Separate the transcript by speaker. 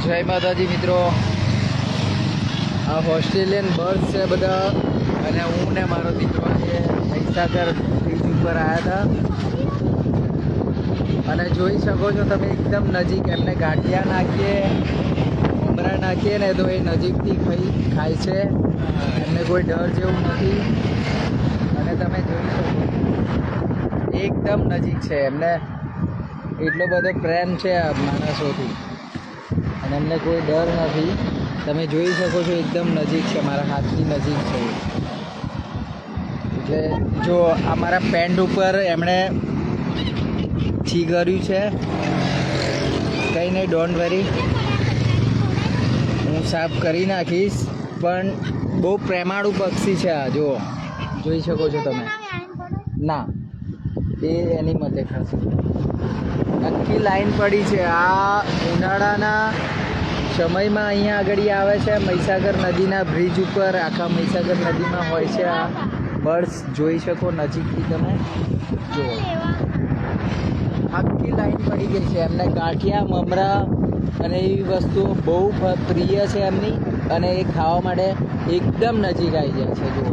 Speaker 1: જય માતાજી મિત્રો, આ ઓસ્ટ્રેલિયન બર્ડ્સ છે બધા, અને હું ને મારો દીકરો આજે મહીસાગર બીચ ઉપર આવ્યા હતા અને જોઈ શકો છો તમે એકદમ નજીક એમને ગાંઠિયા નાખીએ, મમરા નાખીએ ને તો એ નજીકથી ખાય છે. એમને કોઈ ડર જેવું નથી અને તમે જોઈ શકો એકદમ નજીક છે. એમને એટલો બધો પ્રેમ છે આ માણસોથી અને એમને કોઈ ડર નથી. તમે જોઈ શકો છો એકદમ નજીક છે, મારા હાથની નજીક છે. એટલે જો આ મારા પેન્ટ ઉપર એમણે છી કર્યું છે, કંઈ નહીં, ડોન્ટ વેરી, હું સાફ કરી નાખીશ. પણ બહુ પ્રેમાળુ પક્ષી છે આ, જો જોઈ શકો છો તમે. ના, એ એની મતે ખાશે. આખી લાઈન પડી છે. આ ઉનાળાના સમયમાં અહીંયા આગળ આવે છે, મહીસાગર નદીના બ્રિજ ઉપર. આખા મહીસાગર નદીમાં હોય છે આ બર્ડ્સ. જોઈ શકો નજીકથી તમે, જુઓ આખી લાઈન પડી ગઈ છે. એમને ગાંઠિયા, મમરા અને એવી વસ્તુઓ બહુ પ્રિય છે એમની, અને એ ખાવા માટે એકદમ નજીક આવી જાય છે. જુઓ